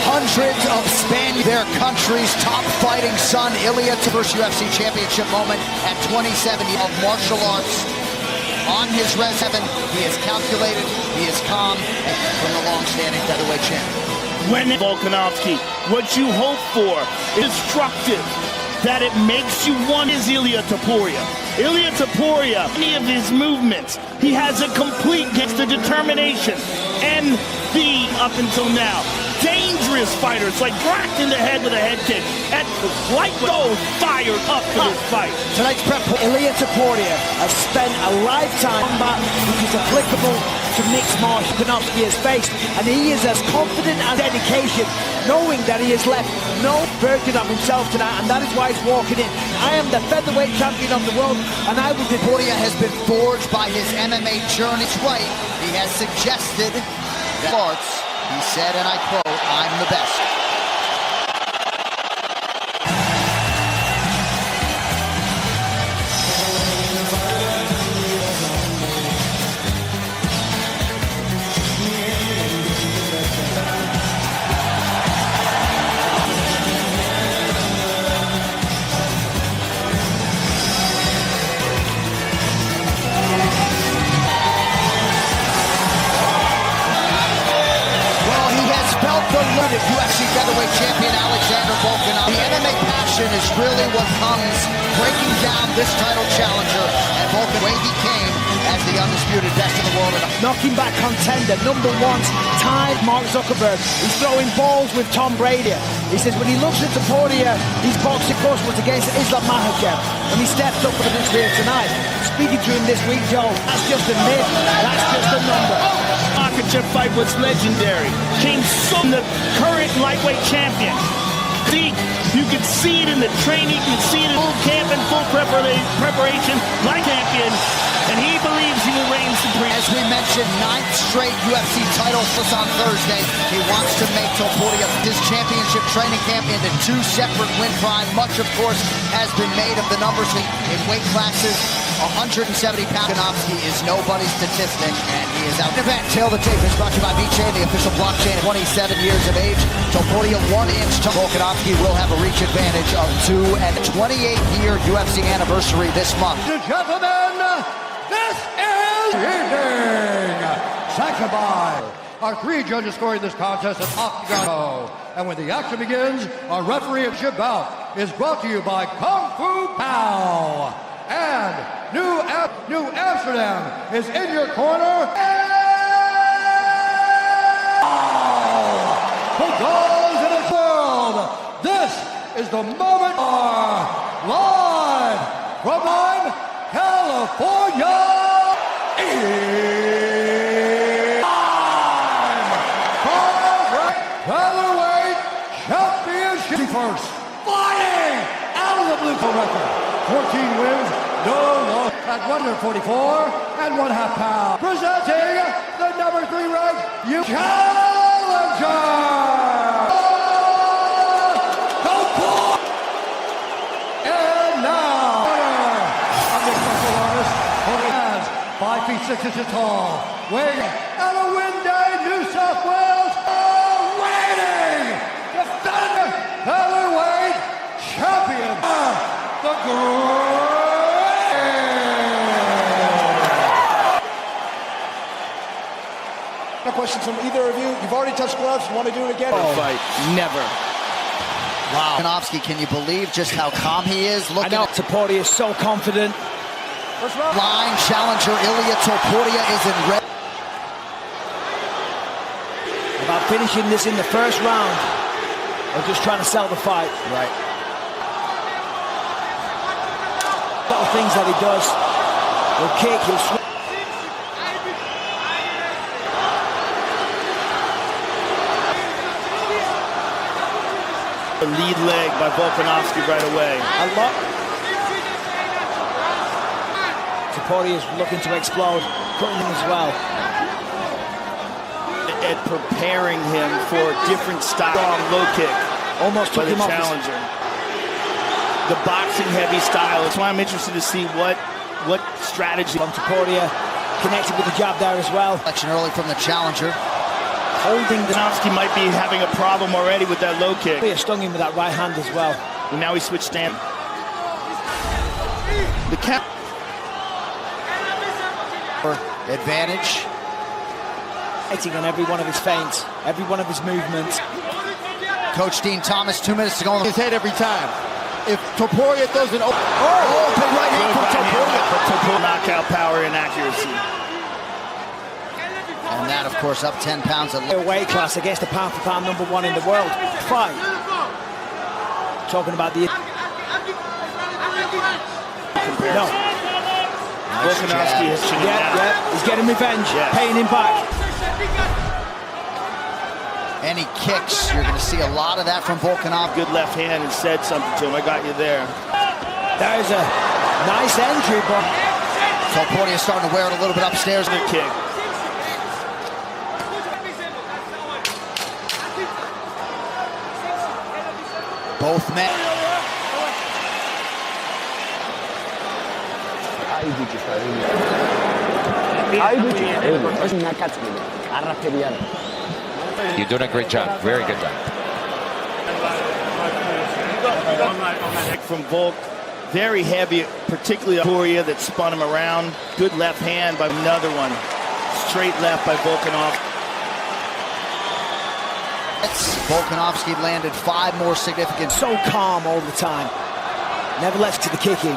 Hundreds of Spaniards, their country's top fighting son, Ilia Topuria, UFC championship moment at 27 of martial arts. On his resume, he is calculated, he is calm, from the long-standing featherweight champion. When Volkanovski, what you hope for is destructive, that it makes you want is Ilia Topuria. Ilia Topuria, any of his movements, he has a complete against the determination and the, up until now, dangerous fighters, like cracked in the head with a head kick. And like so fired up for this fight. Tonight's prep, Ilia Topuria has spent a lifetime in combat which is applicable to mixed martial Volkanovski has faced, and he is as confident and dedication, knowing that he has left no version of himself tonight, and that is why he's walking in. I am the featherweight champion of the world, and I will. Topuria has been forged by his MMA journey. Right, he has suggested that arts. He said, and I quote, "I'm the best." UFC featherweight champion Alexander Volkanovski. The MMA passion is really what comes breaking down this title challenger, and Volkan, way he came as the undisputed best in the world. Knocking back contender, number one, tied Mark Zuckerberg. He's throwing balls with Tom Brady. He says when he looks at Topuria, his boxing course was against Islam Makhachev, and he stepped up for the career tonight. Speaking to him this week, Joe, that's just a myth, that's just a number. Makhachev fight was legendary. Came from the current lightweight champion. You can see it in the training, you can see it in full camp and full preparation, like champion, and he believes he will reign supreme. As we mentioned, 9th straight UFC title was on Thursday. He wants to make Topuria his championship training camp into 2 separate win primes. Much, of course, has been made of the numbers in weight classes. 170 pounds. Volkanovski is nobody's statistic, and he is out. Event. Tail the tape is brought to you by VeChain, the official blockchain. 27 years of age. Topuria 1 inch. Volkanovski will have a reach advantage of 2 and 28-year UFC anniversary this month. Ladies and gentlemen, this is evening. Sanctioned by our 3 judges scoring this contest at Octagon. And when the action begins, our referee bout is brought to you by Kung Fu Pao. And New Amsterdam is in your corner. For those in the world, this is the moment live from California. Featherweight championship first, flying out of the blue record. 14 wins, no loss at 144 and 1/2 pounds. Presenting the number 3 ranked challenger. And now, a mixed martial artist, holding hands 5 feet 6 inches tall, weighing at a Winday, New South Wales, reigning defending featherweight champion. The No questions from either of you. You've already touched gloves. You want to do it again? Fight. Never. Wow. Volkanovski, can you believe just how calm he is? I know. Topuria is so confident. Line challenger Ilia Topuria is in red. About finishing this in the first round. Or just trying to sell the fight. Right. Little things that he does. He'll kick, he'll swing. The lead leg by Volkanovski right away. Topuria is looking to explode, cutting him as well. And preparing him for a different style. Low kick. Almost took him off. Challenger. the boxing-heavy style. That's why I'm interested to see what strategy. Topuria connected with the jab there as well. Action early from the challenger. Holding the... Volkanovski might be having a problem already with that low kick. He stung him with that right hand as well. And now he switched stand. The count. Advantage. Hitting on every one of his feints, every one of his movements. Coach Dean Thomas, 2 minutes to go. His head every time. If Topuria throws an... Oh, big right hand from Topuria. Topuria knockout power and accuracy. And that, of course, up 10 pounds. A weight class against the pound-for-pound #1 in the world. Fight. Talking about the... No. Volkanovski is he's getting revenge, paying him back. Any kicks, you're going to see a lot of that from Volkanovski. Good left hand and said something to him. I got you there. There's a nice entry, but... Topuria is starting to wear it a little bit upstairs. Good kick. Both men. You're doing a great job. Very good job. From Volk, very heavy, particularly Topuria that spun him around. Good left hand by another one. Straight left by Volkanovski. Volkanovski landed 5 more significant. So calm all the time. Never lets to the kicking.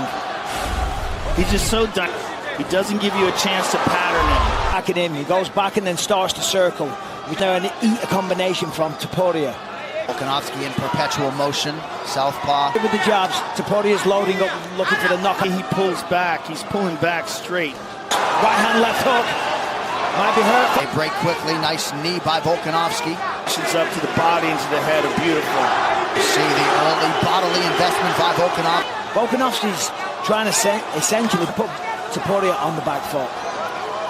He's just so done. He doesn't give you a chance to pattern him. Back at him, he goes back and then starts to circle. He's now an eat a combination from Topuria. Volkanovski in perpetual motion, southpaw. With the jabs, Topuria's loading up, looking for the knockout. He pulls back. He's pulling back straight. Right hand, left hook. Might be hurt. They break quickly. Nice knee by Volkanovski. She's up to the body and to the head. Are beautiful. See the early bodily investment by Volkanovski. Volkanovski's trying to essentially put Topuria on the back foot.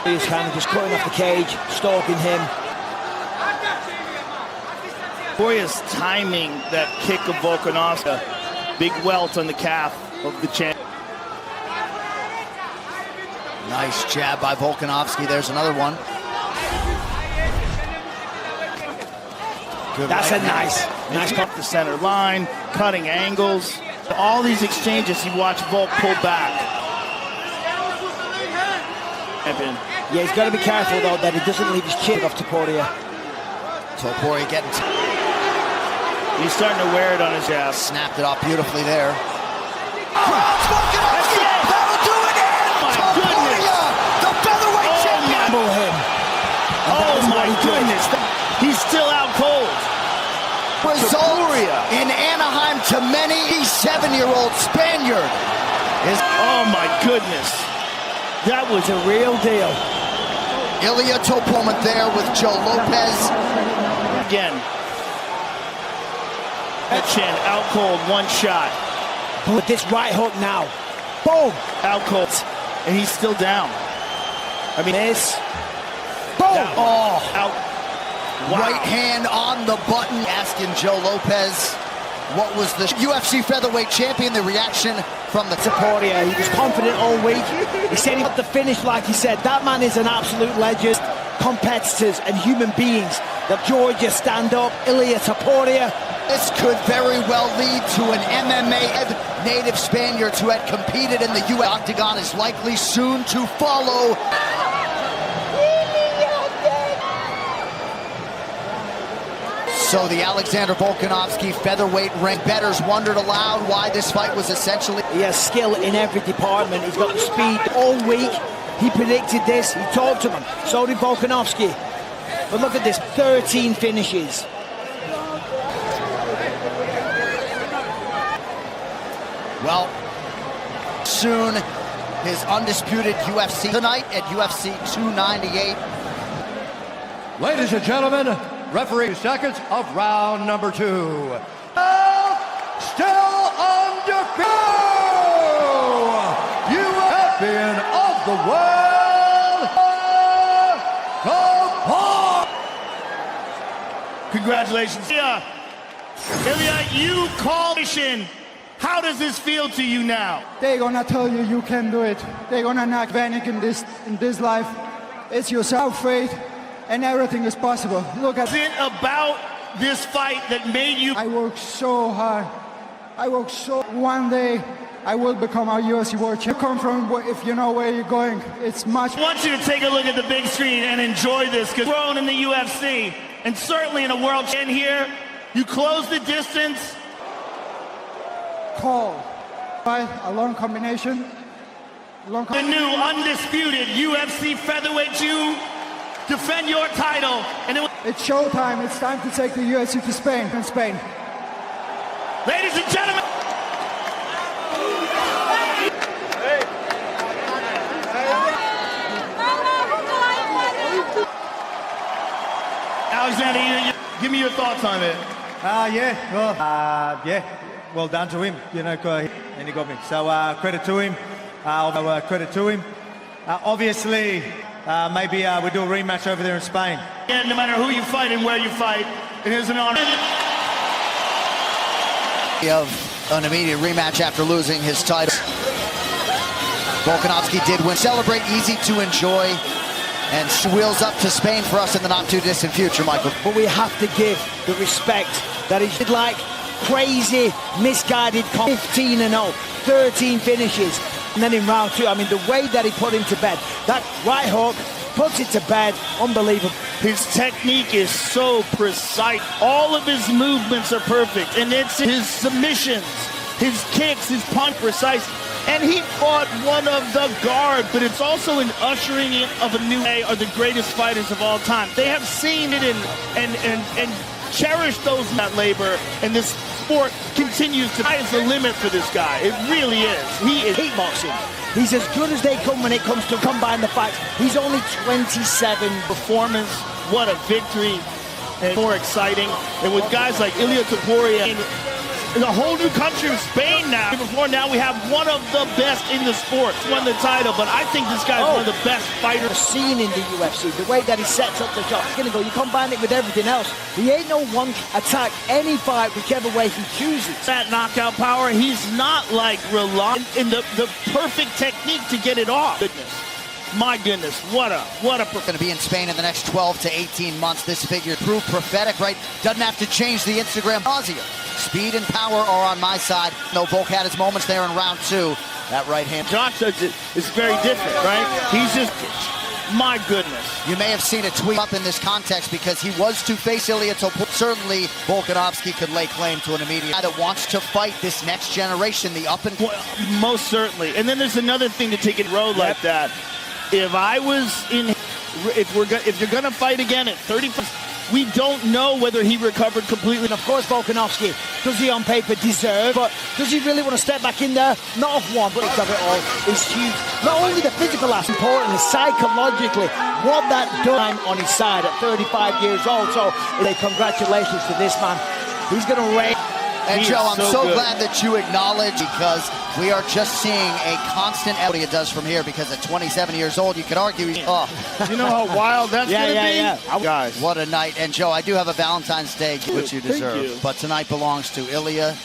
He's kind of just cutting off the cage, stalking him. Topuria's timing that kick of Volkanovski. Big welt on the calf of the champ. Nice jab by Volkanovski. There's another one. Good That's right a nice Up the center line, cutting angles. All these exchanges, you watch Volk pull back. Yeah, he's got to be careful though that he doesn't leave his chin off Topuria. Topuria getting... He's starting to wear it on his ass. Snapped it off beautifully there. That's it! That'll do it! Topuria, the featherweight champion! Oh my goodness! He's still out cold. Result in Anaheim to many 7-year-old Spaniard. Oh my goodness. That was a real deal. Ilia Topuria there with Joe Lopez. Again. That chin, out cold, one shot. With this right hook now. Boom! Out cold. And he's still down. I mean, this. Boom! Down. Oh! Out. Wow. Right hand on the button. Asking Joe Lopez what was the UFC featherweight champion. The reaction from the Topuria. He was confident all week. He said he got the finish like he said. That man is an absolute legend. Competitors and human beings that Georgia stand up. Ilia Topuria. This could very well lead to an MMA native Spaniard who had competed in the UFC octagon is likely soon to follow. So the Alexander Volkanovski featherweight ring bettors wondered aloud why this fight was essentially... He has skill in every department. He's got the speed all week. He predicted this. He talked to him. So did Volkanovski. But look at this, 13 finishes. Well, soon his undisputed UFC tonight at UFC 298. Ladies and gentlemen, referee seconds of round number 2. Still undefeated, champion of the world, congratulations. Ilia, you call How does this feel to you now? They're gonna tell you you can do it. They're gonna not panic in this life. It's yourself, faith, and everything is possible. Look at Is it about this fight that made you? I worked so hard. One day I will become a UFC world champion. Come from if you know where you're going. It's much. I want you to take a look at the big screen and enjoy this, because grown in the UFC and certainly in a world champion here, you close the distance. Call. Right, a long combination. The new undisputed UFC featherweight, you defend your title, and it's showtime. It's time to take the UFC to Spain. In Spain. Ladies and gentlemen. Alexander, give me your thoughts on it. Well done to him, and he got me. So credit to him. Credit to him. Obviously, maybe we do a rematch over there in Spain. And no matter who you fight and where you fight, it is an honor. Of an immediate rematch after losing his title. Volkanovski did win. Celebrate, easy to enjoy, and wheels up to Spain for us in the not too distant future, Michael. But we have to give the respect that he did, like crazy, misguided, 15-0, 13 finishes. And then in round 2, I mean, the way that he put him to bed, that right hook, puts it to bed, unbelievable. His technique is so precise. All of his movements are perfect, and it's his submissions, his kicks, his punch precise. And he fought one of the guard, but it's also an ushering in of a new day are the greatest fighters of all time. They have seen it and cherished those that labor, and this sport continues to sky's the limit for this guy. It really is. He is kickboxing. He's as good as they come when it comes to combine the fights. He's only 27. Performance, what a victory, and more exciting. And with guys like Ilia Topuria in a whole new country of Spain now. Before now, we have one of the best in the sport. Won the title, but I think this guy's one of the best fighters seen in the UFC. The way that he sets up the shot, you combine it with everything else. He ain't no one attack any fight, whichever way he chooses. That knockout power, he's not like relying in the perfect technique to get it off. My goodness, what a going to be in Spain in the next 12 to 18 months. This figure proved prophetic, right? Doesn't have to change the Instagram. Nausea. Speed and power are on my side. No, Volk had his moments there in round 2. That right hand. Josh does it is very different, right? He's just, my goodness. You may have seen a tweet up in this context because he was to face Ilia Topuria. Certainly, Volkanovski could lay claim to an immediate guy that wants to fight this next generation, the up and most certainly. And then there's another thing to take it road like that. If I was in, if you're gonna fight again at 35, we don't know whether he recovered completely. And of course, Volkanovski, does he on paper deserve, but does he really want to step back in there? Not of one, but of it all is huge. Not only the physical aspect, important, psychologically, what that done on his side at 35 years old. So, congratulations to this man. He's gonna reign. And Joe, I'm so glad that you acknowledge, because we are just seeing a constant what it does from here, because at 27 years old, you could argue he's, you know how wild that's going to be? Yeah. Guys, what a night. And Joe, I do have a Valentine's Day, which you deserve. But tonight belongs to Ilia.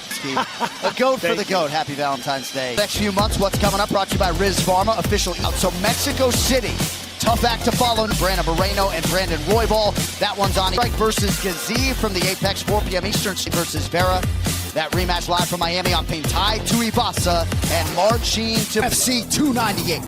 A goat for the goat. Happy Valentine's Day. Next few months, what's coming up, brought to you by Riz Pharma, officially out. So Mexico City. Tough act to follow. Brandon Moreno and Brandon Roybal. That one's on. Strike versus Gazi from the Apex, 4 p.m. Eastern versus Vera. That rematch live from Miami on Pain. Ty Tuivasa and Marcin to UFC 298.